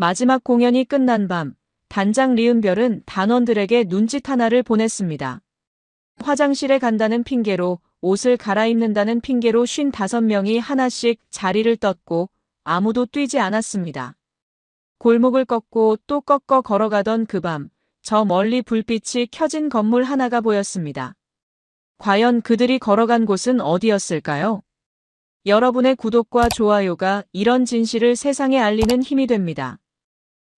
마지막 공연이 끝난 밤, 단장 리은별은 단원들에게 눈짓 하나를 보냈습니다. 화장실에 간다는 핑계로, 옷을 갈아입는다는 핑계로 55명이 하나씩 자리를 떴고 아무도 뛰지 않았습니다. 골목을 꺾고 또 꺾어 걸어가던 그 밤, 저 멀리 불빛이 켜진 건물 하나가 보였습니다. 과연 그들이 걸어간 곳은 어디였을까요? 여러분의 구독과 좋아요가 이런 진실을 세상에 알리는 힘이 됩니다.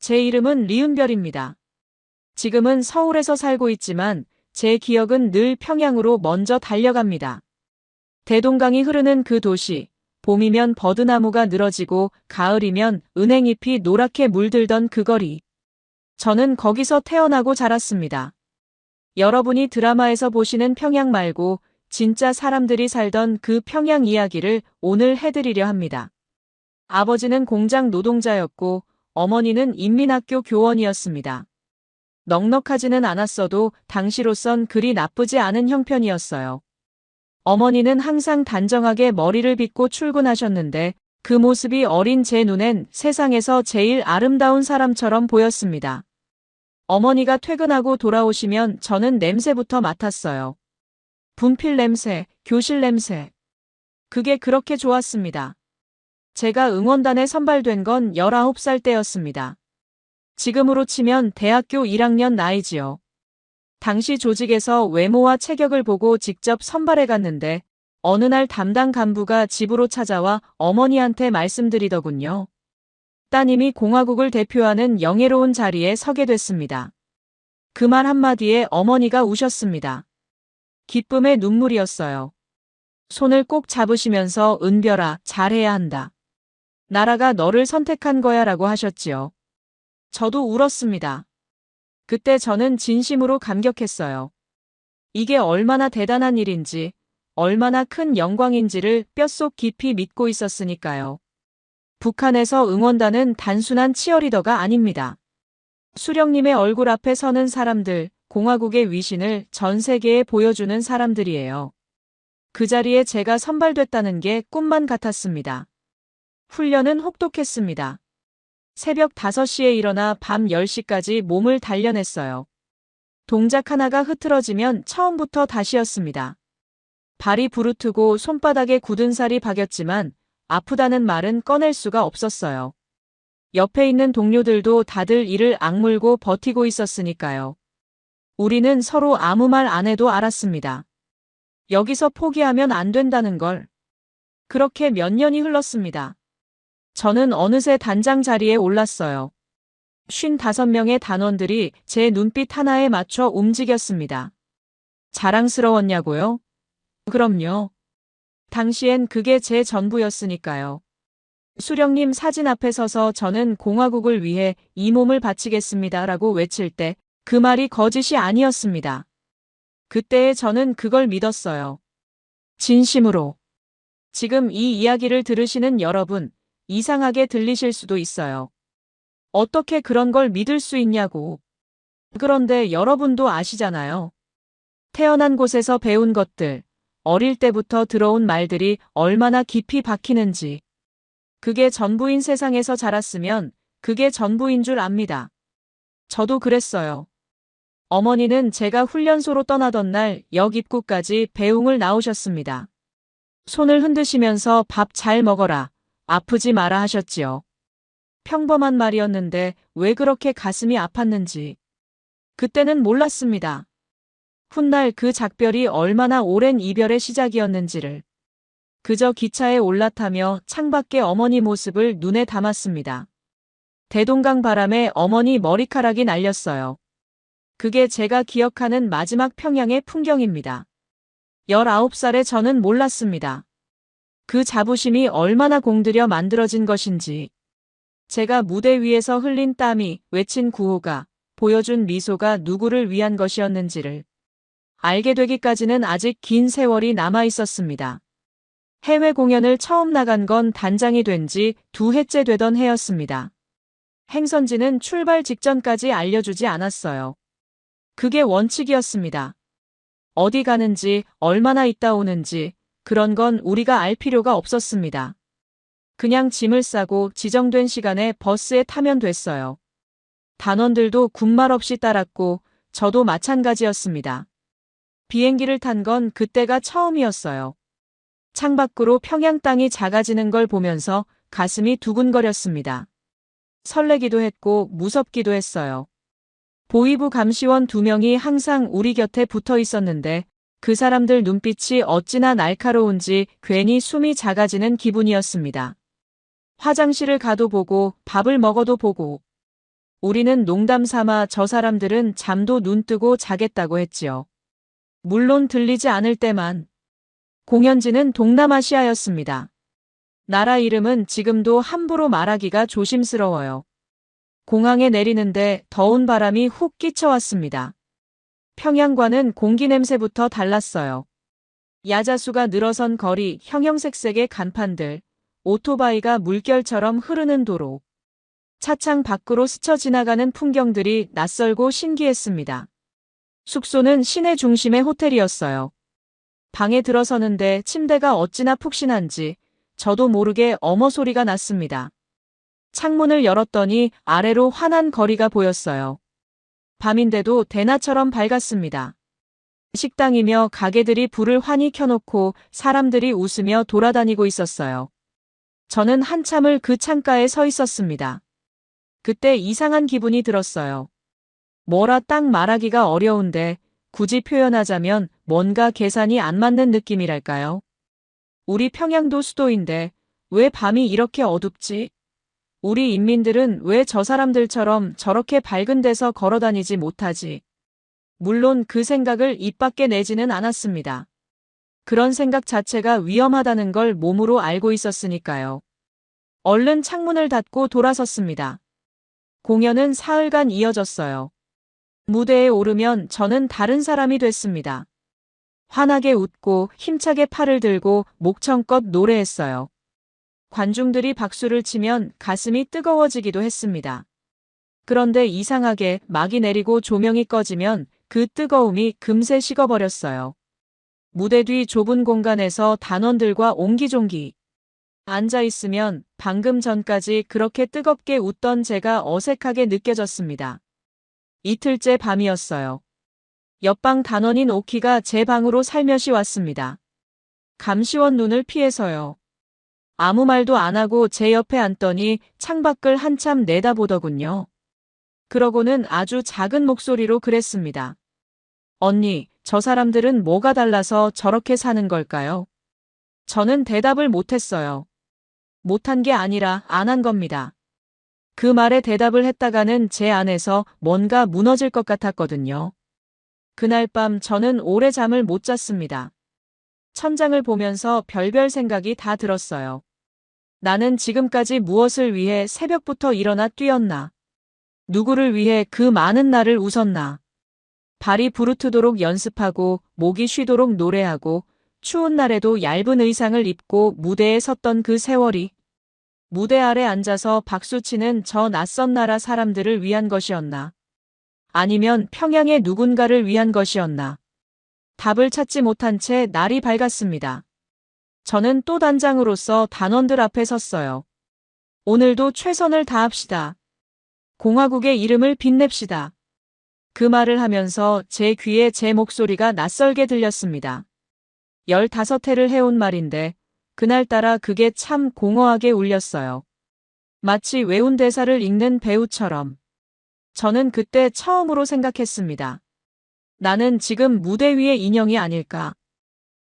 제 이름은 리은별입니다. 지금은 서울에서 살고 있지만 제 기억은 늘 평양으로 먼저 달려갑니다. 대동강이 흐르는 그 도시, 봄이면 버드나무가 늘어지고 가을이면 은행잎이 노랗게 물들던 그 거리. 저는 거기서 태어나고 자랐습니다. 여러분이 드라마에서 보시는 평양 말고 진짜 사람들이 살던 그 평양 이야기를 오늘 해드리려 합니다. 아버지는 공장 노동자였고 어머니는 인민학교 교원이었습니다. 넉넉하지는 않았어도 당시로선 그리 나쁘지 않은 형편이었어요. 어머니는 항상 단정하게 머리를 빗고 출근하셨는데 그 모습이 어린 제 눈엔 세상에서 제일 아름다운 사람처럼 보였습니다. 어머니가 퇴근하고 돌아오시면 저는 냄새부터 맡았어요. 분필 냄새, 교실 냄새. 그게 그렇게 좋았습니다. 제가 응원단에 선발된 건 19살 때였습니다. 지금으로 치면 대학교 1학년 나이지요. 당시 조직에서 외모와 체격을 보고 직접 선발해 갔는데 어느 날 담당 간부가 집으로 찾아와 어머니한테 말씀드리더군요. 따님이 공화국을 대표하는 영예로운 자리에 서게 됐습니다. 그 말 한마디에 어머니가 우셨습니다. 기쁨의 눈물이었어요. 손을 꼭 잡으시면서 은별아, 잘해야 한다. 나라가 너를 선택한 거야 라고 하셨지요. 저도 울었습니다. 그때 저는 진심으로 감격했어요. 이게 얼마나 대단한 일인지, 얼마나 큰 영광인지를 뼛속 깊이 믿고 있었으니까요. 북한에서 응원단은 단순한 치어리더가 아닙니다. 수령님의 얼굴 앞에 서는 사람들, 공화국의 위신을 전 세계에 보여주는 사람들이에요. 그 자리에 제가 선발됐다는 게 꿈만 같았습니다. 훈련은 혹독했습니다. 새벽 5시에 일어나 밤 10시까지 몸을 단련했어요. 동작 하나가 흐트러지면 처음부터 다시였습니다. 발이 부르트고 손바닥에 굳은 살이 박였지만 아프다는 말은 꺼낼 수가 없었어요. 옆에 있는 동료들도 다들 이를 악물고 버티고 있었으니까요. 우리는 서로 아무 말 안 해도 알았습니다. 여기서 포기하면 안 된다는 걸. 그렇게 몇 년이 흘렀습니다. 저는 어느새 단장 자리에 올랐어요. 55명의 단원들이 제 눈빛 하나에 맞춰 움직였습니다. 자랑스러웠냐고요? 그럼요. 당시엔 그게 제 전부였으니까요. 수령님 사진 앞에 서서 저는 공화국을 위해 이 몸을 바치겠습니다 라고 외칠 때 그 말이 거짓이 아니었습니다. 그때에 저는 그걸 믿었어요. 진심으로. 지금 이 이야기를 들으시는 여러분, 이상하게 들리실 수도 있어요. 어떻게 그런 걸 믿을 수 있냐고. 그런데 여러분도 아시잖아요. 태어난 곳에서 배운 것들, 어릴 때부터 들어온 말들이 얼마나 깊이 박히는지. 그게 전부인 세상에서 자랐으면 그게 전부인 줄 압니다. 저도 그랬어요. 어머니는 제가 훈련소로 떠나던 날 역 입구까지 배웅을 나오셨습니다. 손을 흔드시면서 밥 잘 먹어라, 아프지 마라 하셨지요. 평범한 말이었는데 왜 그렇게 가슴이 아팠는지. 그때는 몰랐습니다. 훗날 그 작별이 얼마나 오랜 이별의 시작이었는지를. 그저 기차에 올라타며 창밖의 어머니 모습을 눈에 담았습니다. 대동강 바람에 어머니 머리카락이 날렸어요. 그게 제가 기억하는 마지막 평양의 풍경입니다. 19살의 저는 몰랐습니다. 그 자부심이 얼마나 공들여 만들어진 것인지. 제가 무대 위에서 흘린 땀이, 외친 구호가, 보여준 미소가 누구를 위한 것이었는지를 알게 되기까지는 아직 긴 세월이 남아 있었습니다. 해외 공연을 처음 나간 건 단장이 된 지 2해째 되던 해였습니다. 행선지는 출발 직전까지 알려주지 않았어요. 그게 원칙이었습니다. 어디 가는지, 얼마나 있다 오는지, 그런 건 우리가 알 필요가 없었습니다. 그냥 짐을 싸고 지정된 시간에 버스에 타면 됐어요. 단원들도 군말 없이 따랐고 저도 마찬가지였습니다. 비행기를 탄 건 그때가 처음이었어요. 창밖으로 평양 땅이 작아지는 걸 보면서 가슴이 두근거렸습니다. 설레기도 했고 무섭기도 했어요. 보위부 감시원 2명이 항상 우리 곁에 붙어 있었는데 그 사람들 눈빛이 어찌나 날카로운지 괜히 숨이 작아지는 기분이었습니다. 화장실을 가도 보고 밥을 먹어도 보고 우리는 농담 삼아 저 사람들은 잠도 눈 뜨고 자겠다고 했지요. 물론 들리지 않을 때만. 공연지는 동남아시아였습니다. 나라 이름은 지금도 함부로 말하기가 조심스러워요. 공항에 내리는데 더운 바람이 훅 끼쳐왔습니다. 평양과는 공기 냄새부터 달랐어요. 야자수가 늘어선 거리, 형형색색의 간판들, 오토바이가 물결처럼 흐르는 도로. 차창 밖으로 스쳐 지나가는 풍경들이 낯설고 신기했습니다. 숙소는 시내 중심의 호텔이었어요. 방에 들어서는데 침대가 어찌나 푹신한지 저도 모르게 어머 소리가 났습니다. 창문을 열었더니 아래로 환한 거리가 보였어요. 밤인데도 대낮처럼 밝았습니다. 식당이며 가게들이 불을 환히 켜놓고 사람들이 웃으며 돌아다니고 있었어요. 저는 한참을 그 창가에 서 있었습니다. 그때 이상한 기분이 들었어요. 뭐라 딱 말하기가 어려운데 굳이 표현하자면 뭔가 계산이 안 맞는 느낌이랄까요? 우리 평양도 수도인데 왜 밤이 이렇게 어둡지? 우리 인민들은 왜 저 사람들처럼 저렇게 밝은 데서 걸어다니지 못하지? 물론 그 생각을 입 밖에 내지는 않았습니다. 그런 생각 자체가 위험하다는 걸 몸으로 알고 있었으니까요. 얼른 창문을 닫고 돌아섰습니다. 공연은 사흘간 이어졌어요. 무대에 오르면 저는 다른 사람이 됐습니다. 환하게 웃고 힘차게 팔을 들고 목청껏 노래했어요. 관중들이 박수를 치면 가슴이 뜨거워지기도 했습니다. 그런데 이상하게 막이 내리고 조명이 꺼지면 그 뜨거움이 금세 식어버렸어요. 무대 뒤 좁은 공간에서 단원들과 옹기종기 앉아 있으면 방금 전까지 그렇게 뜨겁게 웃던 제가 어색하게 느껴졌습니다. 이틀째 밤이었어요. 옆방 단원인 오키가 제 방으로 살며시 왔습니다. 감시원 눈을 피해서요. 아무 말도 안 하고 제 옆에 앉더니 창밖을 한참 내다보더군요. 그러고는 아주 작은 목소리로 그랬습니다. 언니, 저 사람들은 뭐가 달라서 저렇게 사는 걸까요? 저는 대답을 못했어요. 못한 게 아니라 안 한 겁니다. 그 말에 대답을 했다가는 제 안에서 뭔가 무너질 것 같았거든요. 그날 밤 저는 오래 잠을 못 잤습니다. 천장을 보면서 별별 생각이 다 들었어요. 나는 지금까지 무엇을 위해 새벽부터 일어나 뛰었나? 누구를 위해 그 많은 날을 웃었나? 발이 부르트도록 연습하고 목이 쉬도록 노래하고 추운 날에도 얇은 의상을 입고 무대에 섰던 그 세월이 무대 아래 앉아서 박수치는 저 낯선 나라 사람들을 위한 것이었나? 아니면 평양의 누군가를 위한 것이었나? 답을 찾지 못한 채 날이 밝았습니다. 저는 또 단장으로서 단원들 앞에 섰어요. 오늘도 최선을 다합시다. 공화국의 이름을 빛냅시다. 그 말을 하면서 제 귀에 제 목소리가 낯설게 들렸습니다. 15회를 해온 말인데 그날따라 그게 참 공허하게 울렸어요. 마치 외운 대사를 읽는 배우처럼. 저는 그때 처음으로 생각했습니다. 나는 지금 무대 위의 인형이 아닐까.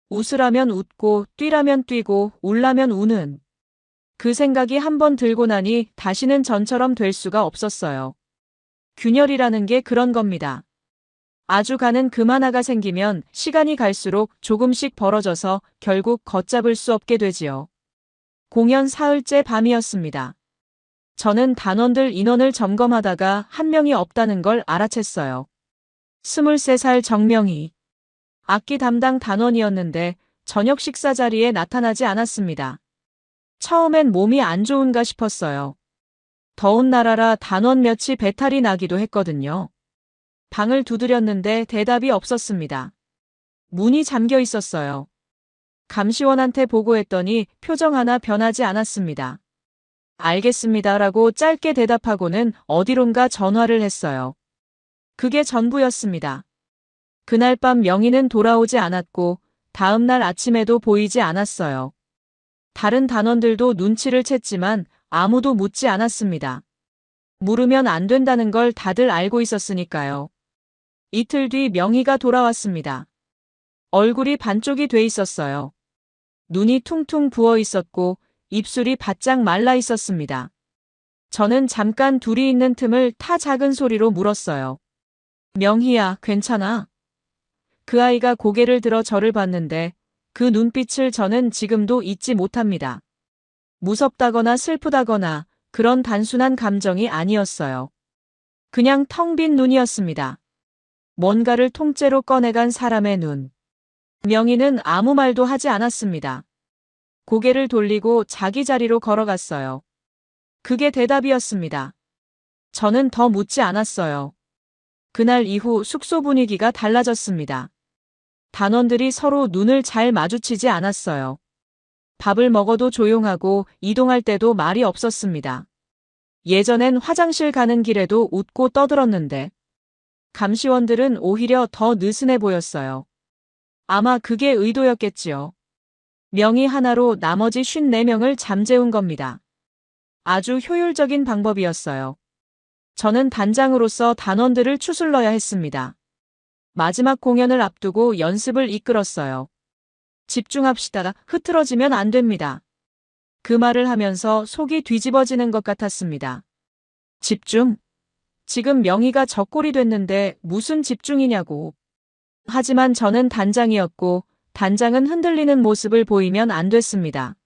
웃으라면 웃고 뛰라면 뛰고 울라면 우는. 그 생각이 한번 들고 나니 다시는 전처럼 될 수가 없었어요. 균열이라는 게 그런 겁니다. 아주 가는 금 하나가 생기면 시간이 갈수록 조금씩 벌어져서 결국 걷잡을 수 없게 되지요. 공연 사흘째 밤이었습니다. 저는 단원들 인원을 점검하다가 한 명이 없다는 걸 알아챘어요. 23살 정명희. 악기 담당 단원이었는데 저녁 식사 자리에 나타나지 않았습니다. 처음엔 몸이 안 좋은가 싶었어요. 더운 나라라 단원 몇이 배탈이 나기도 했거든요. 방을 두드렸는데 대답이 없었습니다. 문이 잠겨 있었어요. 감시원한테 보고했더니 표정 하나 변하지 않았습니다. 알겠습니다라고 짧게 대답하고는 어디론가 전화를 했어요. 그게 전부였습니다. 그날 밤 명희는 돌아오지 않았고 다음 날 아침에도 보이지 않았어요. 다른 단원들도 눈치를 챘지만 아무도 묻지 않았습니다. 물으면 안 된다는 걸 다들 알고 있었으니까요. 이틀 뒤 명희가 돌아왔습니다. 얼굴이 반쪽이 돼 있었어요. 눈이 퉁퉁 부어 있었고 입술이 바짝 말라 있었습니다. 저는 잠깐 둘이 있는 틈을 타 작은 소리로 물었어요. 명희야, 괜찮아? 그 아이가 고개를 들어 저를 봤는데 그 눈빛을 저는 지금도 잊지 못합니다. 무섭다거나 슬프다거나 그런 단순한 감정이 아니었어요. 그냥 텅 빈 눈이었습니다. 뭔가를 통째로 꺼내간 사람의 눈. 명희는 아무 말도 하지 않았습니다. 고개를 돌리고 자기 자리로 걸어갔어요. 그게 대답이었습니다. 저는 더 묻지 않았어요. 그날 이후 숙소 분위기가 달라졌습니다. 단원들이 서로 눈을 잘 마주치지 않았어요. 밥을 먹어도 조용하고 이동할 때도 말이 없었습니다. 예전엔 화장실 가는 길에도 웃고 떠들었는데 감시원들은 오히려 더 느슨해 보였어요. 아마 그게 의도였겠지요. 명의 하나로 나머지 54명을 잠재운 겁니다. 아주 효율적인 방법이었어요. 저는 단장으로서 단원들을 추슬러야 했습니다. 마지막 공연을 앞두고 연습을 이끌었어요. 집중합시다. 흐트러지면 안 됩니다. 그 말을 하면서 속이 뒤집어지는 것 같았습니다. 집중? 지금 명희가 적골이 됐는데 무슨 집중이냐고. 하지만 저는 단장이었고 단장은 흔들리는 모습을 보이면 안 됐습니다.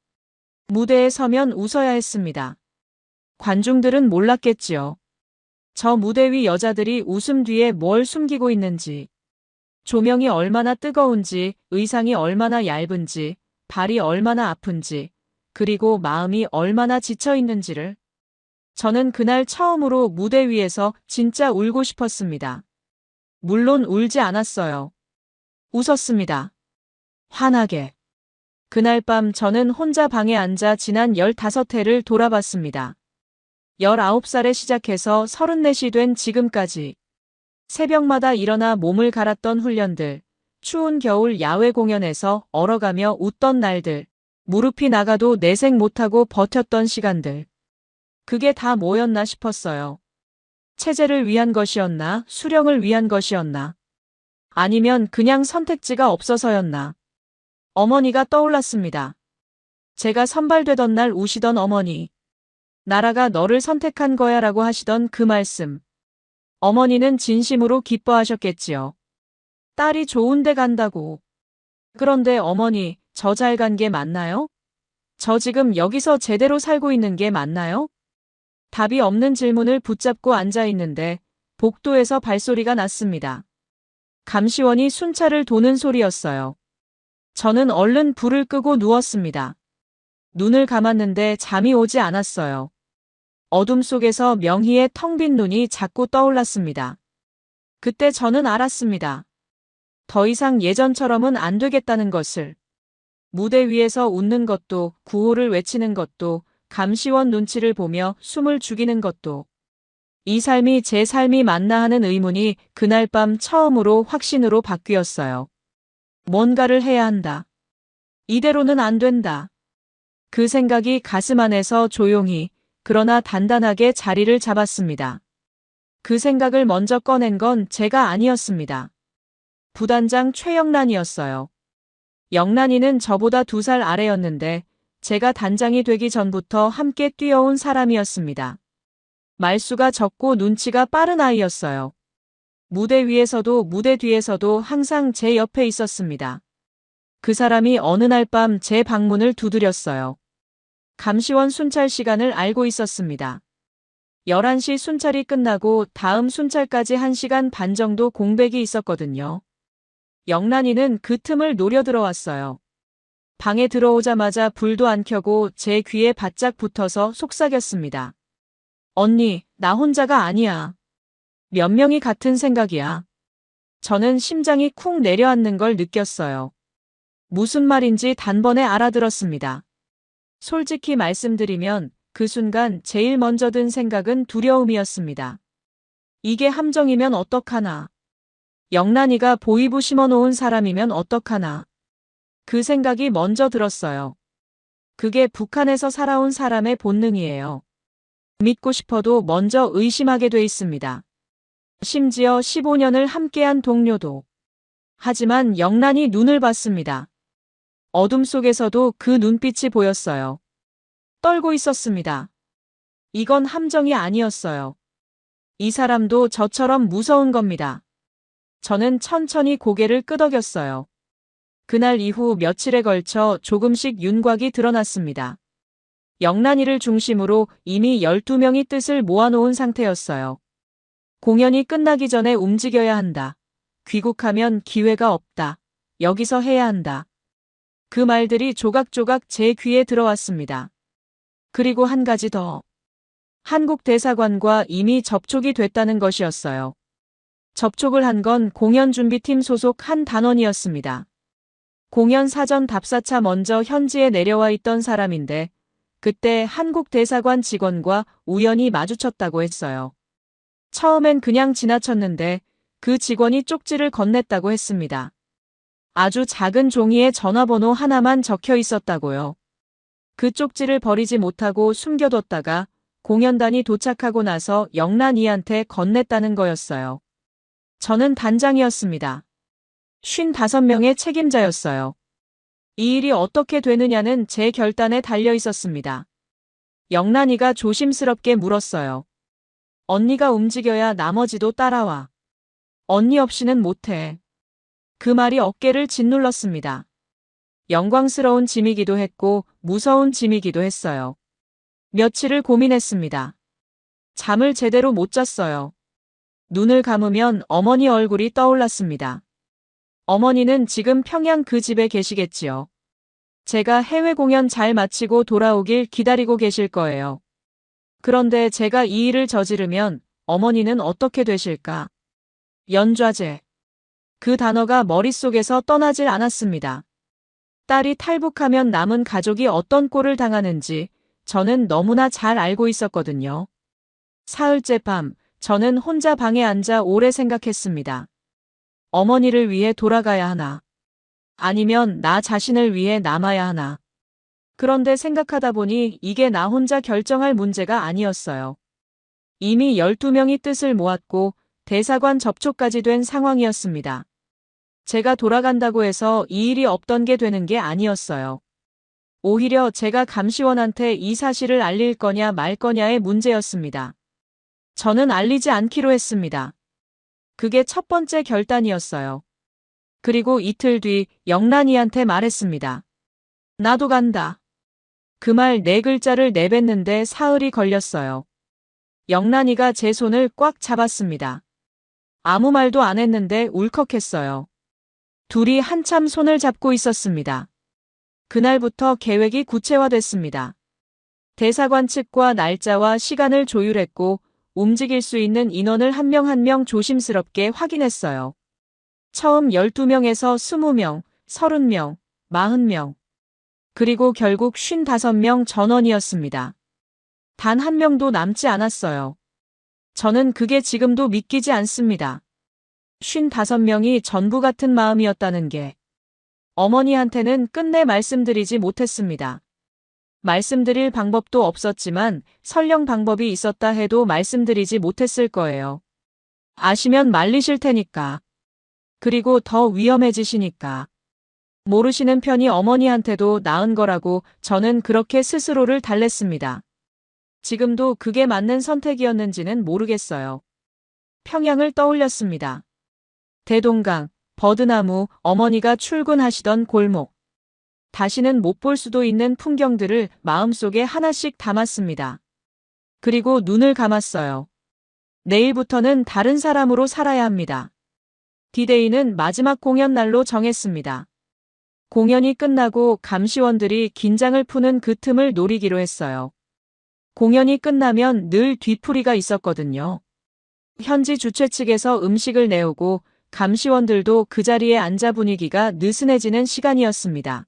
무대에 서면 웃어야 했습니다. 관중들은 몰랐겠지요. 저 무대 위 여자들이 웃음 뒤에 뭘 숨기고 있는지, 조명이 얼마나 뜨거운지, 의상이 얼마나 얇은지, 발이 얼마나 아픈지, 그리고 마음이 얼마나 지쳐 있는지를. 저는 그날 처음으로 무대 위에서 진짜 울고 싶었습니다. 물론 울지 않았어요. 웃었습니다. 환하게. 그날 밤 저는 혼자 방에 앉아 지난 15회를 돌아봤습니다. 19살에 시작해서 34이 된 지금까지. 새벽마다 일어나 몸을 갈았던 훈련들, 추운 겨울 야외 공연에서 얼어가며 웃던 날들, 무릎이 나가도 내색 못하고 버텼던 시간들. 그게 다 뭐였나 싶었어요. 체제를 위한 것이었나, 수령을 위한 것이었나. 아니면 그냥 선택지가 없어서였나. 어머니가 떠올랐습니다. 제가 선발되던 날 우시던 어머니. 나라가 너를 선택한 거야 라고 하시던 그 말씀. 어머니는 진심으로 기뻐하셨겠지요. 딸이 좋은 데 간다고. 그런데 어머니, 저 잘 간 게 맞나요? 저 지금 여기서 제대로 살고 있는 게 맞나요? 답이 없는 질문을 붙잡고 앉아 있는데 복도에서 발소리가 났습니다. 감시원이 순찰을 도는 소리였어요. 저는 얼른 불을 끄고 누웠습니다. 눈을 감았는데 잠이 오지 않았어요. 어둠 속에서 명희의 텅 빈 눈이 자꾸 떠올랐습니다. 그때 저는 알았습니다. 더 이상 예전처럼은 안 되겠다는 것을. 무대 위에서 웃는 것도, 구호를 외치는 것도, 감시원 눈치를 보며 숨을 죽이는 것도. 이 삶이 제 삶이 맞나 하는 의문이 그날 밤 처음으로 확신으로 바뀌었어요. 뭔가를 해야 한다. 이대로는 안 된다. 그 생각이 가슴 안에서 조용히, 그러나 단단하게 자리를 잡았습니다. 그 생각을 먼저 꺼낸 건 제가 아니었습니다. 부단장 최영란이었어요. 영란이는 저보다 2살 아래였는데 제가 단장이 되기 전부터 함께 뛰어온 사람이었습니다. 말수가 적고 눈치가 빠른 아이였어요. 무대 위에서도 무대 뒤에서도 항상 제 옆에 있었습니다. 그 사람이 어느 날 밤 제 방문을 두드렸어요. 감시원 순찰 시간을 알고 있었습니다. 11시 순찰이 끝나고 다음 순찰까지 1시간 반 정도 공백이 있었거든요. 영란이는 그 틈을 노려 들어왔어요. 방에 들어오자마자 불도 안 켜고 제 귀에 바짝 붙어서 속삭였습니다. 언니, 나 혼자가 아니야. 몇 명이 같은 생각이야. 저는 심장이 쿵 내려앉는 걸 느꼈어요. 무슨 말인지 단번에 알아들었습니다. 솔직히 말씀드리면 그 순간 제일 먼저 든 생각은 두려움이었습니다. 이게 함정이면 어떡하나. 영란이가 보이부 심어놓은 사람이면 어떡하나. 그 생각이 먼저 들었어요. 그게 북한에서 살아온 사람의 본능이에요. 믿고 싶어도 먼저 의심하게 돼 있습니다. 심지어 15년을 함께한 동료도. 하지만 영란이 눈을 봤습니다. 어둠 속에서도 그 눈빛이 보였어요. 떨고 있었습니다. 이건 함정이 아니었어요. 이 사람도 저처럼 무서운 겁니다. 저는 천천히 고개를 끄덕였어요. 그날 이후 며칠에 걸쳐 조금씩 윤곽이 드러났습니다. 영란이를 중심으로 이미 12명이 뜻을 모아놓은 상태였어요. 공연이 끝나기 전에 움직여야 한다. 귀국하면 기회가 없다. 여기서 해야 한다. 그 말들이 조각조각 제 귀에 들어왔습니다. 그리고 한 가지 더. 한국 대사관과 이미 접촉이 됐다는 것이었어요. 접촉을 한 건 공연준비팀 소속 한 단원이었습니다. 공연 사전 답사차 먼저 현지에 내려와 있던 사람인데 그때 한국 대사관 직원과 우연히 마주쳤다고 했어요. 처음엔 그냥 지나쳤는데 그 직원이 쪽지를 건넸다고 했습니다. 아주 작은 종이에 전화번호 하나만 적혀 있었다고요. 그 쪽지를 버리지 못하고 숨겨뒀다가 공연단이 도착하고 나서 영란이한테 건넸다는 거였어요. 저는 단장이었습니다. 55명의 책임자였어요. 이 일이 어떻게 되느냐는 제 결단에 달려 있었습니다. 영란이가 조심스럽게 물었어요. 언니가 움직여야 나머지도 따라와. 언니 없이는 못해. 그 말이 어깨를 짓눌렀습니다. 영광스러운 짐이기도 했고 무서운 짐이기도 했어요. 며칠을 고민했습니다. 잠을 제대로 못 잤어요. 눈을 감으면 어머니 얼굴이 떠올랐습니다. 어머니는 지금 평양 그 집에 계시겠지요. 제가 해외 공연 잘 마치고 돌아오길 기다리고 계실 거예요. 그런데 제가 이 일을 저지르면 어머니는 어떻게 되실까? 연좌제. 그 단어가 머릿속에서 떠나질 않았습니다. 딸이 탈북하면 남은 가족이 어떤 꼴을 당하는지 저는 너무나 잘 알고 있었거든요. 사흘째 밤, 저는 혼자 방에 앉아 오래 생각했습니다. 어머니를 위해 돌아가야 하나? 아니면 나 자신을 위해 남아야 하나? 그런데 생각하다 보니 이게 나 혼자 결정할 문제가 아니었어요. 이미 12명이 뜻을 모았고 대사관 접촉까지 된 상황이었습니다. 제가 돌아간다고 해서 이 일이 없던 게 되는 게 아니었어요. 오히려 제가 감시원한테 이 사실을 알릴 거냐 말 거냐의 문제였습니다. 저는 알리지 않기로 했습니다. 그게 첫 번째 결단이었어요. 그리고 이틀 뒤 영란이한테 말했습니다. 나도 간다. 그 말 4글자를 내뱉는데 사흘이 걸렸어요. 영란이가 제 손을 꽉 잡았습니다. 아무 말도 안 했는데 울컥했어요. 둘이 한참 손을 잡고 있었습니다. 그날부터 계획이 구체화됐습니다. 대사관 측과 날짜와 시간을 조율했고 움직일 수 있는 인원을 한 명 한 명 조심스럽게 확인했어요. 처음 12명에서 20명, 30명, 40명, 그리고 결국 55명 전원이었습니다. 단 한 명도 남지 않았어요. 저는 그게 지금도 믿기지 않습니다. 55명이 전부 같은 마음이었다는 게. 어머니한테는 끝내 말씀드리지 못했습니다. 말씀드릴 방법도 없었지만 설령 방법이 있었다 해도 말씀드리지 못했을 거예요. 아시면 말리실 테니까. 그리고 더 위험해지시니까. 모르시는 편이 어머니한테도 나은 거라고 저는 그렇게 스스로를 달랬습니다. 지금도 그게 맞는 선택이었는지는 모르겠어요. 평양을 떠올렸습니다. 대동강, 버드나무, 어머니가 출근하시던 골목. 다시는 못 볼 수도 있는 풍경들을 마음속에 하나씩 담았습니다. 그리고 눈을 감았어요. 내일부터는 다른 사람으로 살아야 합니다. 디데이는 마지막 공연 날로 정했습니다. 공연이 끝나고 감시원들이 긴장을 푸는 그 틈을 노리기로 했어요. 공연이 끝나면 늘 뒤풀이가 있었거든요. 현지 주최 측에서 음식을 내오고 감시원들도 그 자리에 앉아 분위기가 느슨해지는 시간이었습니다.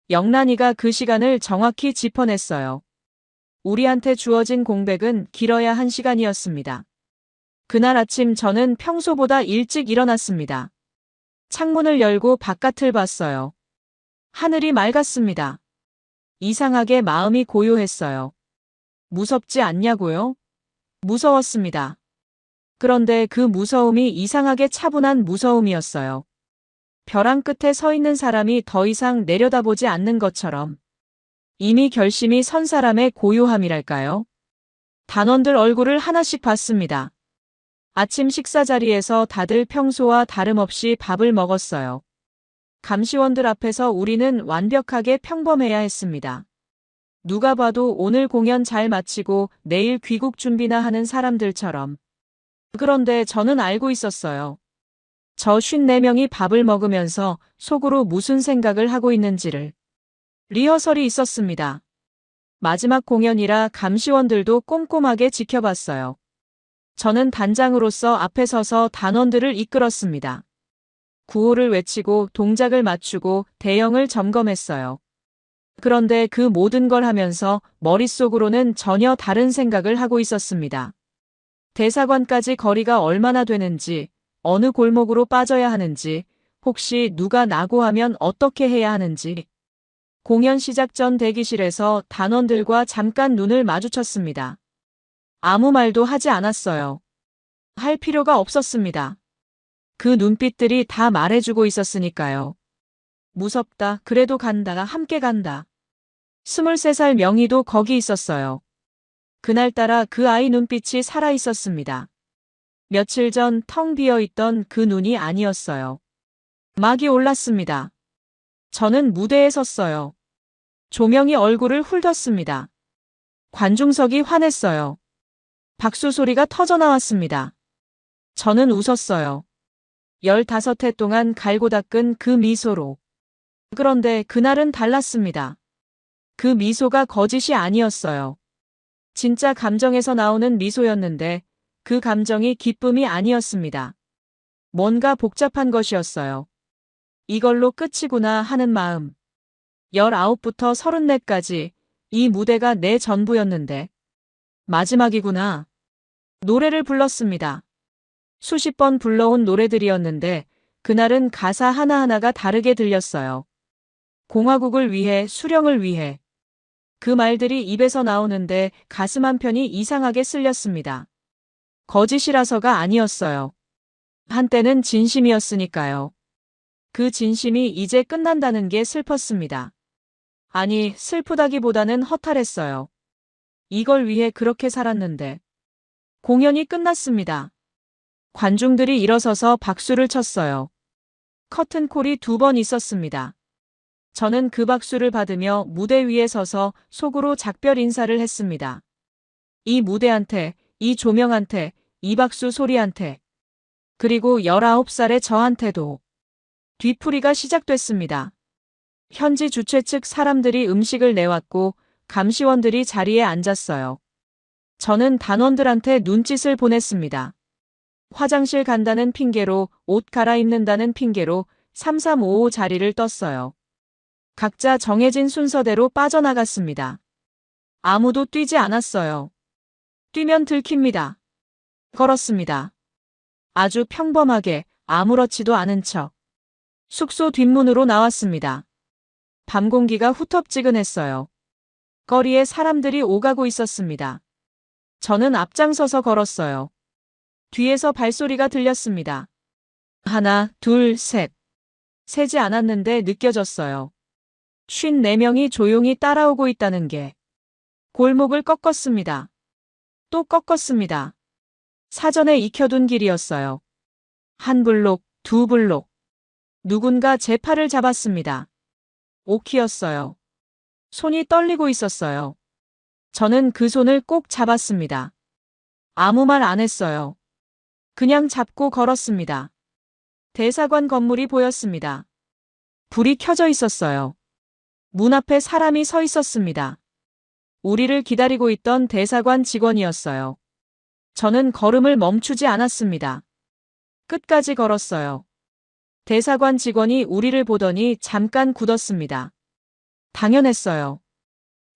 영란이가 그 시간을 정확히 짚어냈어요. 우리한테 주어진 공백은 길어야 한 시간이었습니다. 그날 아침 저는 평소보다 일찍 일어났습니다. 창문을 열고 바깥을 봤어요. 하늘이 맑았습니다. 이상하게 마음이 고요했어요. 무섭지 않냐고요? 무서웠습니다. 그런데 그 무서움이 이상하게 차분한 무서움이었어요. 벼랑 끝에 서 있는 사람이 더 이상 내려다보지 않는 것처럼. 이미 결심이 선 사람의 고요함이랄까요? 단원들 얼굴을 하나씩 봤습니다. 아침 식사 자리에서 다들 평소와 다름없이 밥을 먹었어요. 감시원들 앞에서 우리는 완벽하게 평범해야 했습니다. 누가 봐도 오늘 공연 잘 마치고 내일 귀국 준비나 하는 사람들처럼. 그런데 저는 알고 있었어요. 저 54명이 밥을 먹으면서 속으로 무슨 생각을 하고 있는지를. 리허설이 있었습니다. 마지막 공연이라 감시원들도 꼼꼼하게 지켜봤어요. 저는 단장으로서 앞에 서서 단원들을 이끌었습니다. 구호를 외치고 동작을 맞추고 대형을 점검했어요. 그런데 그 모든 걸 하면서 머릿속으로는 전혀 다른 생각을 하고 있었습니다. 대사관까지 거리가 얼마나 되는지, 어느 골목으로 빠져야 하는지, 혹시 누가 낙오하면 어떻게 해야 하는지. 공연 시작 전 대기실에서 단원들과 잠깐 눈을 마주쳤습니다. 아무 말도 하지 않았어요. 할 필요가 없었습니다. 그 눈빛들이 다 말해주고 있었으니까요. 무섭다, 그래도 간다, 함께 간다. 23살 명희도 거기 있었어요. 그날따라 그 아이 눈빛이 살아있었습니다. 며칠 전 텅 비어있던 그 눈이 아니었어요. 막이 올랐습니다. 저는 무대에 섰어요. 조명이 얼굴을 훑었습니다. 관중석이 환했어요. 박수 소리가 터져나왔습니다. 저는 웃었어요. 15해 동안 갈고 닦은 그 미소로. 그런데 그날은 달랐습니다. 그 미소가 거짓이 아니었어요. 진짜 감정에서 나오는 미소였는데 그 감정이 기쁨이 아니었습니다. 뭔가 복잡한 것이었어요. 이걸로 끝이구나 하는 마음. 19부터 34까지 이 무대가 내 전부였는데 마지막이구나. 노래를 불렀습니다. 수십 번 불러온 노래들이었는데 그날은 가사 하나하나가 다르게 들렸어요. 공화국을 위해, 수령을 위해. 그 말들이 입에서 나오는데 가슴 한편이 이상하게 쓸렸습니다. 거짓이라서가 아니었어요. 한때는 진심이었으니까요. 그 진심이 이제 끝난다는 게 슬펐습니다. 아니, 슬프다기보다는 허탈했어요. 이걸 위해 그렇게 살았는데. 공연이 끝났습니다. 관중들이 일어서서 박수를 쳤어요. 커튼콜이 2번 있었습니다. 저는 그 박수를 받으며 무대 위에 서서 속으로 작별 인사를 했습니다. 이 무대한테, 이 조명한테, 이 박수 소리한테. 그리고 19살의 저한테도. 뒤풀이가 시작됐습니다. 현지 주최 측 사람들이 음식을 내왔고 감시원들이 자리에 앉았어요. 저는 단원들한테 눈짓을 보냈습니다. 화장실 간다는 핑계로, 옷 갈아입는다는 핑계로 3355 자리를 떴어요. 각자 정해진 순서대로 빠져나갔습니다. 아무도 뛰지 않았어요. 뛰면 들킵니다. 걸었습니다. 아주 평범하게 아무렇지도 않은 척. 숙소 뒷문으로 나왔습니다. 밤 공기가 후텁지근했어요. 거리에 사람들이 오가고 있었습니다. 저는 앞장서서 걸었어요. 뒤에서 발소리가 들렸습니다. 하나, 둘, 셋. 세지 않았는데 느껴졌어요. 54명이 조용히 따라오고 있다는 게. 골목을 꺾었습니다. 또 꺾었습니다. 사전에 익혀둔 길이었어요. 한 블록, 2블록. 누군가 제 팔을 잡았습니다. 오키였어요. 손이 떨리고 있었어요. 저는 그 손을 꼭 잡았습니다. 아무 말 안 했어요. 그냥 잡고 걸었습니다. 대사관 건물이 보였습니다. 불이 켜져 있었어요. 문 앞에 사람이 서 있었습니다. 우리를 기다리고 있던 대사관 직원이었어요. 저는 걸음을 멈추지 않았습니다. 끝까지 걸었어요. 대사관 직원이 우리를 보더니 잠깐 굳었습니다. 당연했어요.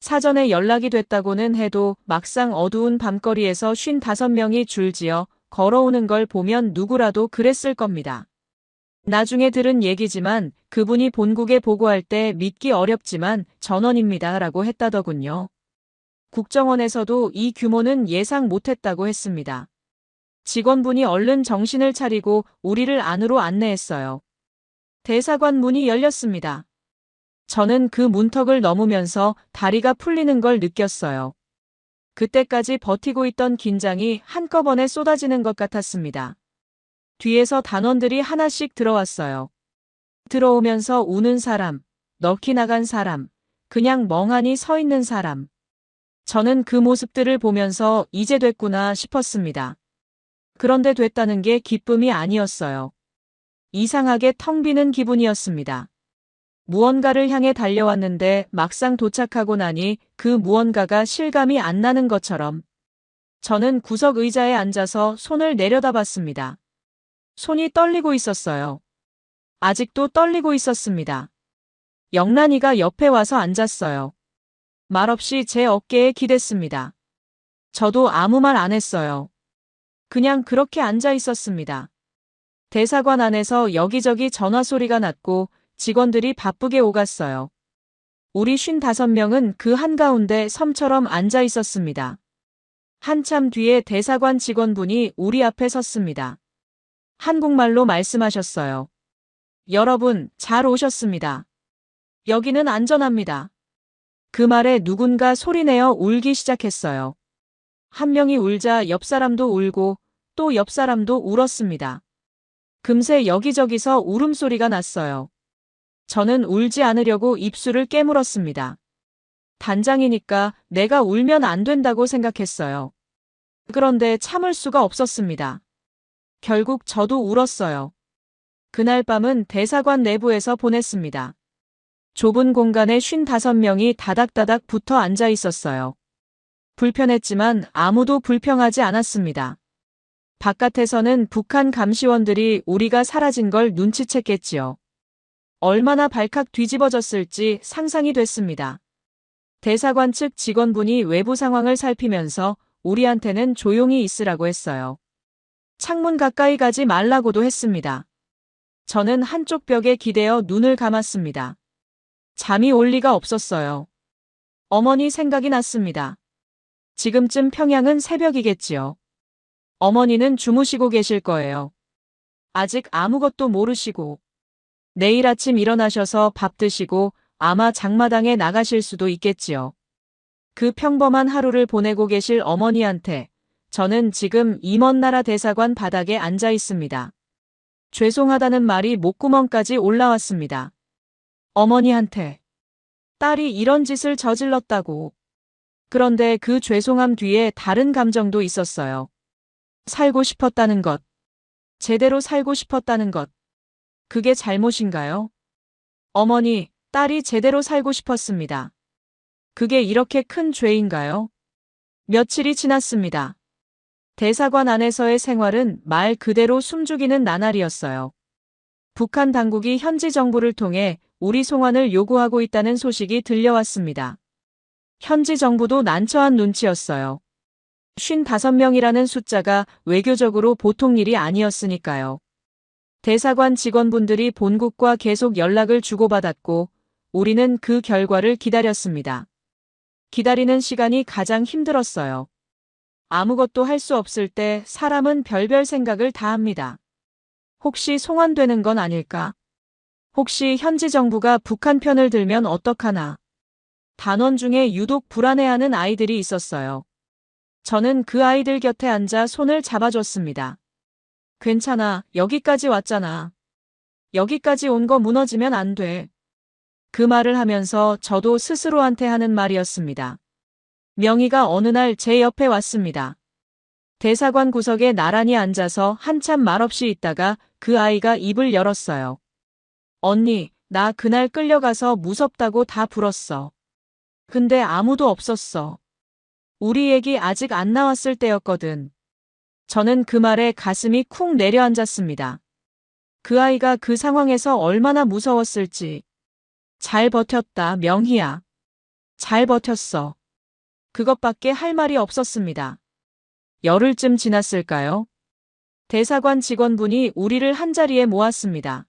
사전에 연락이 됐다고는 해도 막상 어두운 밤거리에서 55명이 줄지어 걸어오는 걸 보면 누구라도 그랬을 겁니다. 나중에 들은 얘기지만 그분이 본국에 보고할 때 믿기 어렵지만 전원입니다 라고 했다더군요. 국정원에서도 이 규모는 예상 못했다고 했습니다. 직원분이 얼른 정신을 차리고 우리를 안으로 안내했어요. 대사관 문이 열렸습니다. 저는 그 문턱을 넘으면서 다리가 풀리는 걸 느꼈어요. 그때까지 버티고 있던 긴장이 한꺼번에 쏟아지는 것 같았습니다. 뒤에서 단원들이 하나씩 들어왔어요. 들어오면서 우는 사람, 넋이 나간 사람, 그냥 멍하니 서 있는 사람. 저는 그 모습들을 보면서 이제 됐구나 싶었습니다. 그런데 됐다는 게 기쁨이 아니었어요. 이상하게 텅 비는 기분이었습니다. 무언가를 향해 달려왔는데 막상 도착하고 나니 그 무언가가 실감이 안 나는 것처럼. 저는 구석 의자에 앉아서 손을 내려다봤습니다. 손이 떨리고 있었어요. 아직도 떨리고 있었습니다. 영란이가 옆에 와서 앉았어요. 말없이 제 어깨에 기댔습니다. 저도 아무 말 안 했어요. 그냥 그렇게 앉아 있었습니다. 대사관 안에서 여기저기 전화 소리가 났고 직원들이 바쁘게 오갔어요. 우리 55명은 그 한가운데 섬처럼 앉아 있었습니다. 한참 뒤에 대사관 직원분이 우리 앞에 섰습니다. 한국말로 말씀하셨어요. 여러분, 잘 오셨습니다. 여기는 안전합니다. 그 말에 누군가 소리내어 울기 시작했어요. 한 명이 울자 옆 사람도 울고 또 옆 사람도 울었습니다. 금세 여기저기서 울음소리가 났어요. 저는 울지 않으려고 입술을 깨물었습니다. 단장이니까 내가 울면 안 된다고 생각했어요. 그런데 참을 수가 없었습니다. 결국 저도 울었어요. 그날 밤은 대사관 내부에서 보냈습니다. 좁은 공간에 55명이 다닥다닥 붙어 앉아 있었어요. 불편했지만 아무도 불평하지 않았습니다. 바깥에서는 북한 감시원들이 우리가 사라진 걸 눈치챘겠지요. 얼마나 발칵 뒤집어졌을지 상상이 됐습니다. 대사관 측 직원분이 외부 상황을 살피면서 우리한테는 조용히 있으라고 했어요. 창문 가까이 가지 말라고도 했습니다. 저는 한쪽 벽에 기대어 눈을 감았습니다. 잠이 올 리가 없었어요. 어머니 생각이 났습니다. 지금쯤 평양은 새벽이겠지요. 어머니는 주무시고 계실 거예요. 아직 아무것도 모르시고. 내일 아침 일어나셔서 밥 드시고 아마 장마당에 나가실 수도 있겠지요. 그 평범한 하루를 보내고 계실 어머니한테 저는 지금 이 먼 나라 대사관 바닥에 앉아 있습니다. 죄송하다는 말이 목구멍까지 올라왔습니다. 어머니한테 딸이 이런 짓을 저질렀다고. 그런데 그 죄송함 뒤에 다른 감정도 있었어요. 살고 싶었다는 것. 제대로 살고 싶었다는 것. 그게 잘못인가요? 어머니, 딸이 제대로 살고 싶었습니다. 그게 이렇게 큰 죄인가요? 며칠이 지났습니다. 대사관 안에서의 생활은 말 그대로 숨죽이는 나날이었어요. 북한 당국이 현지 정부를 통해 우리 송환을 요구하고 있다는 소식이 들려왔습니다. 현지 정부도 난처한 눈치였어요. 55명이라는 숫자가 외교적으로 보통 일이 아니었으니까요. 대사관 직원분들이 본국과 계속 연락을 주고받았고 우리는 그 결과를 기다렸습니다. 기다리는 시간이 가장 힘들었어요. 아무것도 할 수 없을 때 사람은 별별 생각을 다 합니다. 혹시 송환되는 건 아닐까? 혹시 현지 정부가 북한 편을 들면 어떡하나? 단원 중에 유독 불안해하는 아이들이 있었어요. 저는 그 아이들 곁에 앉아 손을 잡아줬습니다. 괜찮아, 여기까지 왔잖아. 여기까지 온 거 무너지면 안 돼. 그 말을 하면서 저도 스스로한테 하는 말이었습니다. 명희가 어느 날 제 옆에 왔습니다. 대사관 구석에 나란히 앉아서 한참 말없이 있다가 그 아이가 입을 열었어요. 언니, 나 그날 끌려가서 무섭다고 다 불었어. 근데 아무도 없었어. 우리 얘기 아직 안 나왔을 때였거든. 저는 그 말에 가슴이 쿵 내려앉았습니다. 그 아이가 그 상황에서 얼마나 무서웠을지. 잘 버텼다, 명희야. 잘 버텼어. 그것밖에 할 말이 없었습니다. 열흘쯤 지났을까요? 대사관 직원분이 우리를 한자리에 모았습니다.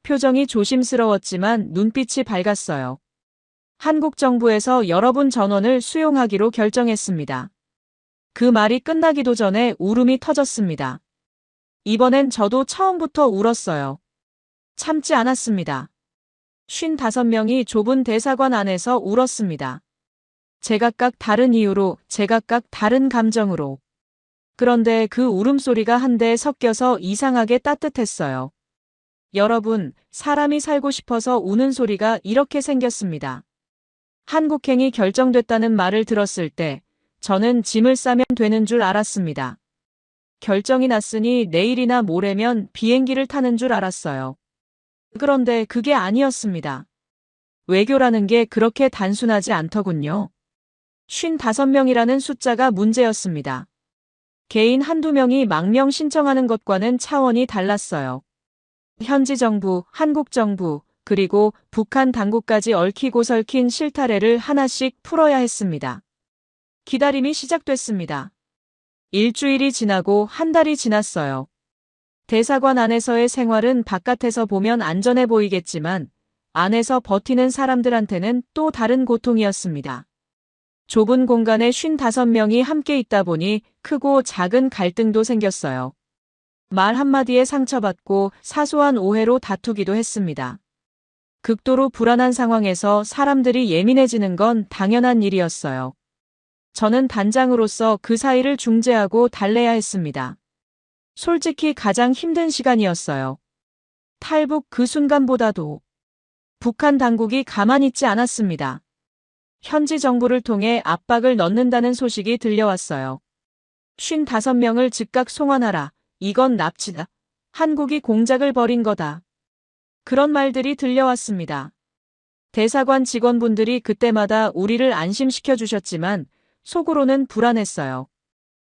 표정이 조심스러웠지만 눈빛이 밝았어요. 한국 정부에서 여러분 전원을 수용하기로 결정했습니다. 그 말이 끝나기도 전에 울음이 터졌습니다. 이번엔 저도 처음부터 울었어요. 참지 않았습니다. 55명이 좁은 대사관 안에서 울었습니다. 제각각 다른 이유로, 제각각 다른 감정으로. 그런데 그 울음소리가 한데 섞여서 이상하게 따뜻했어요. 여러분, 사람이 살고 싶어서 우는 소리가 이렇게 생겼습니다. 한국행이 결정됐다는 말을 들었을 때 저는 짐을 싸면 되는 줄 알았습니다. 결정이 났으니 내일이나 모레면 비행기를 타는 줄 알았어요. 그런데 그게 아니었습니다. 외교라는 게 그렇게 단순하지 않더군요. 55명이라는 숫자가 문제였습니다. 개인 한두 명이 망명 신청하는 것과는 차원이 달랐어요. 현지 정부, 한국 정부, 그리고 북한 당국까지 얽히고 설킨 실타래를 하나씩 풀어야 했습니다. 기다림이 시작됐습니다. 일주일이 지나고 한 달이 지났어요. 대사관 안에서의 생활은 바깥에서 보면 안전해 보이겠지만 안에서 버티는 사람들한테는 또 다른 고통이었습니다. 좁은 공간에 55명이 함께 있다 보니 크고 작은 갈등도 생겼어요. 말 한마디에 상처받고 사소한 오해로 다투기도 했습니다. 극도로 불안한 상황에서 사람들이 예민해지는 건 당연한 일이었어요. 저는 단장으로서 그 사이를 중재하고 달래야 했습니다. 솔직히 가장 힘든 시간이었어요. 탈북 그 순간보다도 북한 당국이 가만히 있지 않았습니다. 현지 정부를 통해 압박을 넣는다는 소식이 들려왔어요. 55명을 즉각 송환하라. 이건 납치다. 한국이 공작을 벌인 거다. 그런 말들이 들려왔습니다. 대사관 직원분들이 그때마다 우리를 안심시켜 주셨지만 속으로는 불안했어요.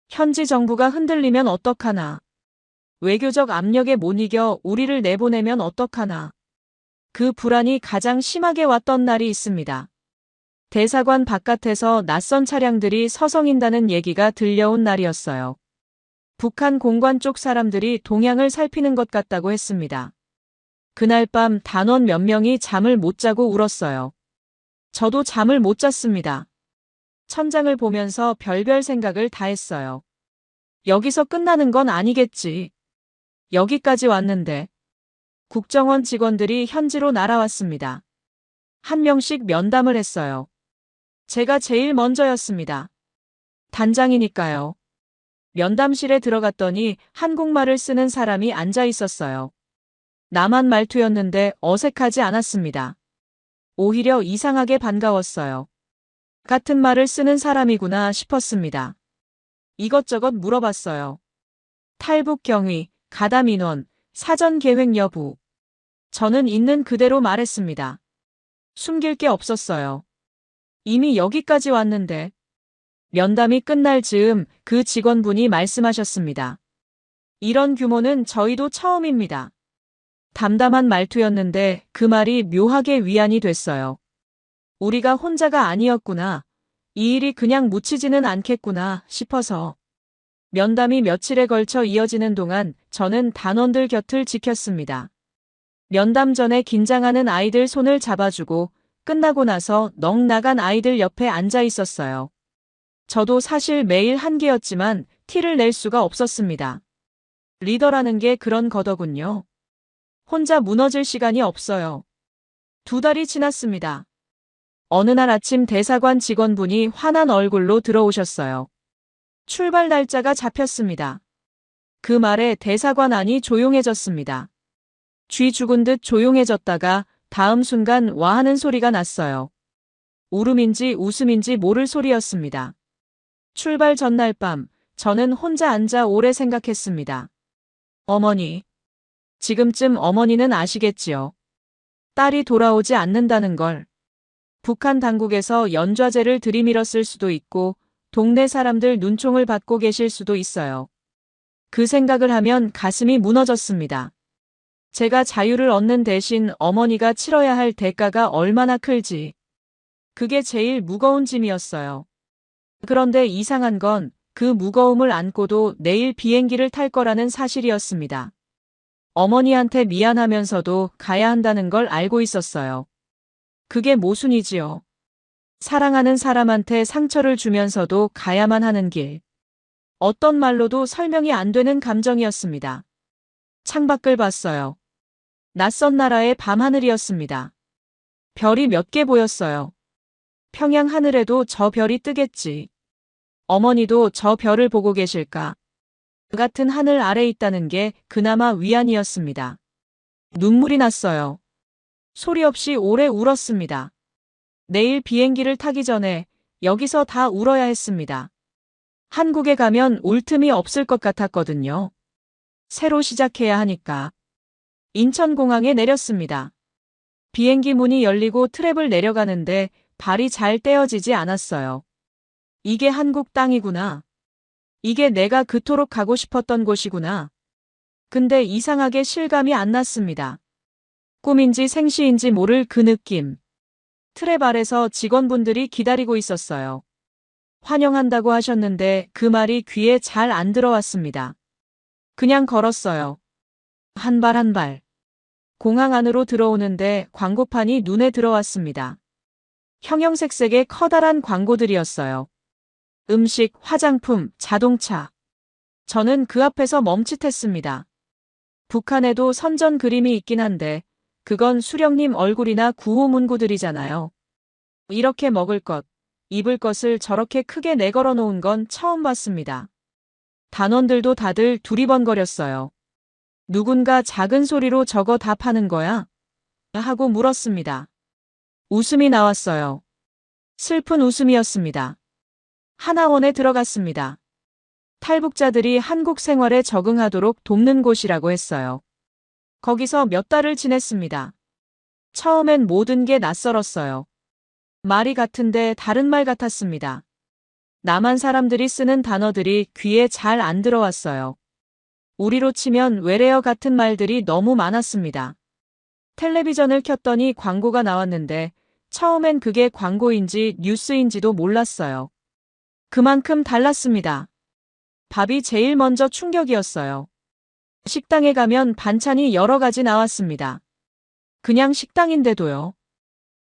현지 정부가 흔들리면 어떡하나. 외교적 압력에 못 이겨 우리를 내보내면 어떡하나. 그 불안이 가장 심하게 왔던 날이 있습니다. 대사관 바깥에서 낯선 차량들이 서성인다는 얘기가 들려온 날이었어요. 북한 공관 쪽 사람들이 동향을 살피는 것 같다고 했습니다. 그날 밤 단원 몇 명이 잠을 못 자고 울었어요. 저도 잠을 못 잤습니다. 천장을 보면서 별별 생각을 다 했어요. 여기서 끝나는 건 아니겠지. 여기까지 왔는데. 국정원 직원들이 현지로 날아왔습니다. 한 명씩 면담을 했어요. 제가 제일 먼저였습니다. 단장이니까요. 면담실에 들어갔더니 한국말을 쓰는 사람이 앉아 있었어요. 남한 말투였는데 어색하지 않았습니다. 오히려 이상하게 반가웠어요. 같은 말을 쓰는 사람이구나 싶었습니다. 이것저것 물어봤어요. 탈북 경위, 가담 인원, 사전 계획 여부. 저는 있는 그대로 말했습니다. 숨길 게 없었어요. 이미 여기까지 왔는데. 면담이 끝날 즈음 그 직원분이 말씀하셨습니다. 이런 규모는 저희도 처음입니다. 담담한 말투였는데 그 말이 묘하게 위안이 됐어요. 우리가 혼자가 아니었구나. 이 일이 그냥 묻히지는 않겠구나 싶어서. 면담이 며칠에 걸쳐 이어지는 동안 저는 단원들 곁을 지켰습니다. 면담 전에 긴장하는 아이들 손을 잡아주고 끝나고 나서 넋 나간 아이들 옆에 앉아 있었어요. 저도 사실 매일 한계였지만 티를 낼 수가 없었습니다. 리더라는 게 그런 거더군요. 혼자 무너질 시간이 없어요. 2달이 지났습니다. 어느 날 아침 대사관 직원분이 화난 얼굴로 들어오셨어요. 출발 날짜가 잡혔습니다. 그 말에 대사관 안이 조용해졌습니다. 쥐 죽은 듯 조용해졌다가 다음 순간 와 하는 소리가 났어요. 울음인지 웃음인지 모를 소리였습니다. 출발 전날 밤 저는 혼자 앉아 오래 생각했습니다. 어머니. 지금쯤 어머니는 아시겠지요. 딸이 돌아오지 않는다는 걸. 북한 당국에서 연좌제를 들이밀었을 수도 있고 동네 사람들 눈총을 받고 계실 수도 있어요. 그 생각을 하면 가슴이 무너졌습니다. 제가 자유를 얻는 대신 어머니가 치러야 할 대가가 얼마나 클지. 그게 제일 무거운 짐이었어요. 그런데 이상한 건 그 무거움을 안고도 내일 비행기를 탈 거라는 사실이었습니다. 어머니한테 미안하면서도 가야 한다는 걸 알고 있었어요. 그게 모순이지요. 사랑하는 사람한테 상처를 주면서도 가야만 하는 길. 어떤 말로도 설명이 안 되는 감정이었습니다. 창밖을 봤어요. 낯선 나라의 밤하늘이었습니다. 별이 몇 개 보였어요. 평양 하늘에도 저 별이 뜨겠지. 어머니도 저 별을 보고 계실까? 그 같은 하늘 아래 있다는 게 그나마 위안이었습니다. 눈물이 났어요. 소리 없이 오래 울었습니다. 내일 비행기를 타기 전에 여기서 다 울어야 했습니다. 한국에 가면 울 틈이 없을 것 같았거든요. 새로 시작해야 하니까. 인천공항에 내렸습니다. 비행기 문이 열리고 트랩을 내려가는데 발이 잘 떼어지지 않았어요. 이게 한국 땅이구나. 이게 내가 그토록 가고 싶었던 곳이구나. 근데 이상하게 실감이 안 났습니다. 꿈인지 생시인지 모를 그 느낌. 트랩 아래서 직원분들이 기다리고 있었어요. 환영한다고 하셨는데 그 말이 귀에 잘 안 들어왔습니다. 그냥 걸었어요. 한 발 한 발. 공항 안으로 들어오는데 광고판이 눈에 들어왔습니다. 형형색색의 커다란 광고들이었어요. 음식, 화장품, 자동차. 저는 그 앞에서 멈칫했습니다. 북한에도 선전 그림이 있긴 한데 그건 수령님 얼굴이나 구호 문구들이잖아요. 이렇게 먹을 것, 입을 것을 저렇게 크게 내걸어 놓은 건 처음 봤습니다. 단원들도 다들 두리번거렸어요. 누군가 작은 소리로 저거 다 파는 거야? 하고 물었습니다. 웃음이 나왔어요. 슬픈 웃음이었습니다. 하나원에 들어갔습니다. 탈북자들이 한국 생활에 적응하도록 돕는 곳이라고 했어요. 거기서 몇 달을 지냈습니다. 처음엔 모든 게 낯설었어요. 말이 같은데 다른 말 같았습니다. 남한 사람들이 쓰는 단어들이 귀에 잘 안 들어왔어요. 우리로 치면 외래어 같은 말들이 너무 많았습니다. 텔레비전을 켰더니 광고가 나왔는데 처음엔 그게 광고인지 뉴스인지도 몰랐어요. 그만큼 달랐습니다. 밥이 제일 먼저 충격이었어요. 식당에 가면 반찬이 여러 가지 나왔습니다. 그냥 식당인데도요.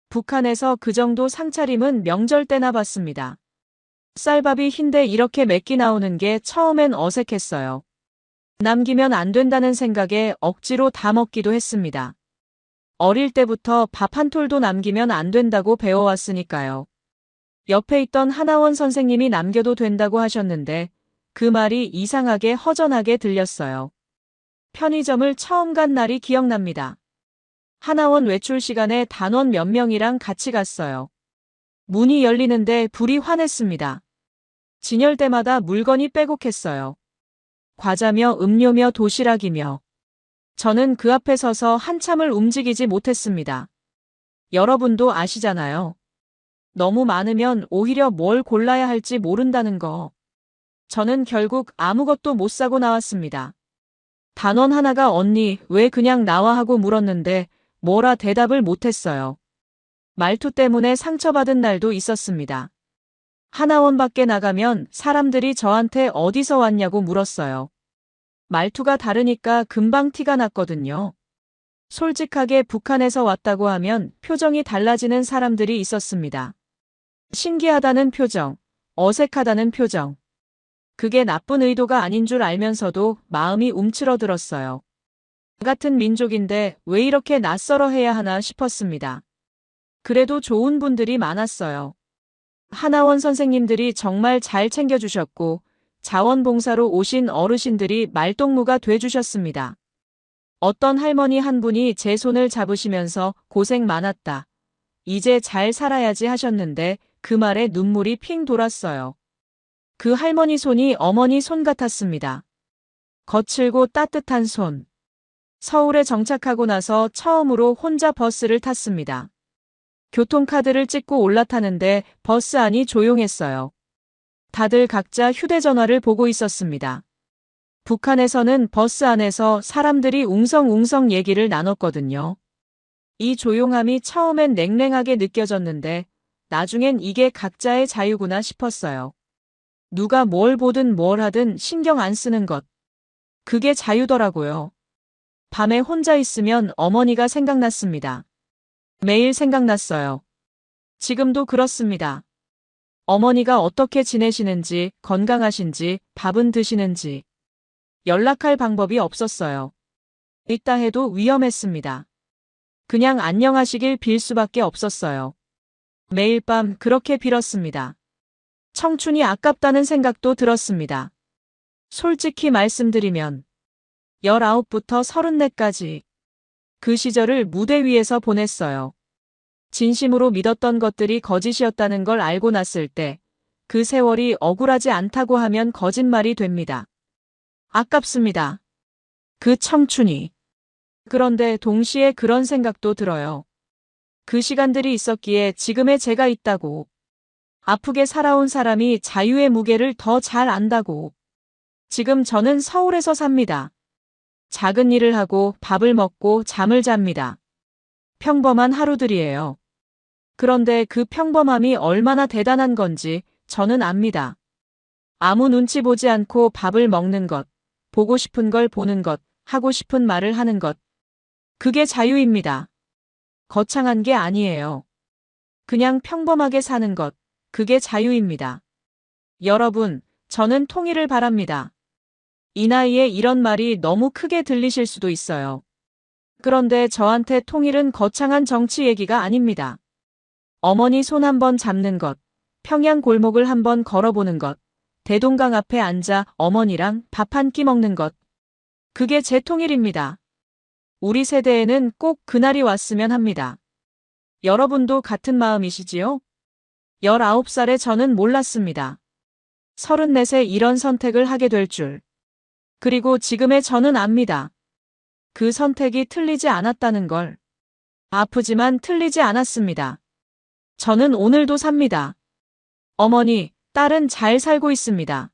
북한에서 그 정도 상차림은 명절 때나 봤습니다. 쌀밥이 흰데 이렇게 맵기 나오는 게 처음엔 어색했어요. 남기면 안 된다는 생각에 억지로 다 먹기도 했습니다. 어릴 때부터 밥 한 톨도 남기면 안 된다고 배워왔으니까요. 옆에 있던 하나원 선생님이 남겨도 된다고 하셨는데 그 말이 이상하게 허전하게 들렸어요. 편의점을 처음 간 날이 기억납니다. 하나원 외출 시간에 단원 몇 명이랑 같이 갔어요. 문이 열리는데 불이 환했습니다. 진열대마다 물건이 빼곡했어요. 과자며 음료며 도시락이며. 저는 그 앞에 서서 한참을 움직이지 못했습니다. 여러분도 아시잖아요. 너무 많으면 오히려 뭘 골라야 할지 모른다는 거. 저는 결국 아무것도 못 사고 나왔습니다. 단원 하나가 언니 왜 그냥 나와 하고 물었는데 뭐라 대답을 못했어요. 말투 때문에 상처받은 날도 있었습니다. 하나원 밖에 나가면 사람들이 저한테 어디서 왔냐고 물었어요. 말투가 다르니까 금방 티가 났거든요. 솔직하게 북한에서 왔다고 하면 표정이 달라지는 사람들이 있었습니다. 신기하다는 표정, 어색하다는 표정. 그게 나쁜 의도가 아닌 줄 알면서도 마음이 움츠러들었어요. 같은 민족인데 왜 이렇게 낯설어 해야 하나 싶었습니다. 그래도 좋은 분들이 많았어요. 하나원 선생님들이 정말 잘 챙겨주셨고 자원봉사로 오신 어르신들이 말동무가 돼주셨습니다. 어떤 할머니 한 분이 제 손을 잡으시면서 고생 많았다. 이제 잘 살아야지 하셨는데 그 말에 눈물이 핑 돌았어요. 그 할머니 손이 어머니 손 같았습니다. 거칠고 따뜻한 손. 서울에 정착하고 나서 처음으로 혼자 버스를 탔습니다. 교통카드를 찍고 올라타는데 버스 안이 조용했어요. 다들 각자 휴대전화를 보고 있었습니다. 북한에서는 버스 안에서 사람들이 웅성웅성 얘기를 나눴거든요. 이 조용함이 처음엔 냉랭하게 느껴졌는데 나중엔 이게 각자의 자유구나 싶었어요. 누가 뭘 보든 뭘 하든 신경 안 쓰는 것. 그게 자유더라고요. 밤에 혼자 있으면 어머니가 생각났습니다. 매일 생각났어요. 지금도 그렇습니다. 어머니가 어떻게 지내시는지, 건강하신지, 밥은 드시는지. 연락할 방법이 없었어요. 있다 해도 위험했습니다. 그냥 안녕하시길 빌 수밖에 없었어요. 매일 밤 그렇게 빌었습니다. 청춘이 아깝다는 생각도 들었습니다. 솔직히 말씀드리면 19부터 34까지 그 시절을 무대 위에서 보냈어요. 진심으로 믿었던 것들이 거짓이었다는 걸 알고 났을 때 그 세월이 억울하지 않다고 하면 거짓말이 됩니다. 아깝습니다. 그 청춘이. 그런데 동시에 그런 생각도 들어요. 그 시간들이 있었기에 지금의 제가 있다고. 아프게 살아온 사람이 자유의 무게를 더 잘 안다고. 지금 저는 서울에서 삽니다. 작은 일을 하고 밥을 먹고 잠을 잡니다. 평범한 하루들이에요. 그런데 그 평범함이 얼마나 대단한 건지 저는 압니다. 아무 눈치 보지 않고 밥을 먹는 것, 보고 싶은 걸 보는 것, 하고 싶은 말을 하는 것. 그게 자유입니다. 거창한 게 아니에요. 그냥 평범하게 사는 것, 그게 자유입니다. 여러분, 저는 통일을 바랍니다. 이 나이에 이런 말이 너무 크게 들리실 수도 있어요. 그런데 저한테 통일은 거창한 정치 얘기가 아닙니다. 어머니 손 한번 잡는 것, 평양 골목을 한번 걸어보는 것, 대동강 앞에 앉아 어머니랑 밥 한 끼 먹는 것. 그게 제 통일입니다. 우리 세대에는 꼭 그날이 왔으면 합니다. 여러분도 같은 마음이시지요? 19살에 저는 몰랐습니다. 34세 이런 선택을 하게 될 줄. 그리고 지금의 저는 압니다. 그 선택이 틀리지 않았다는 걸. 아프지만 틀리지 않았습니다. 저는 오늘도 삽니다. 어머니, 딸은 잘 살고 있습니다.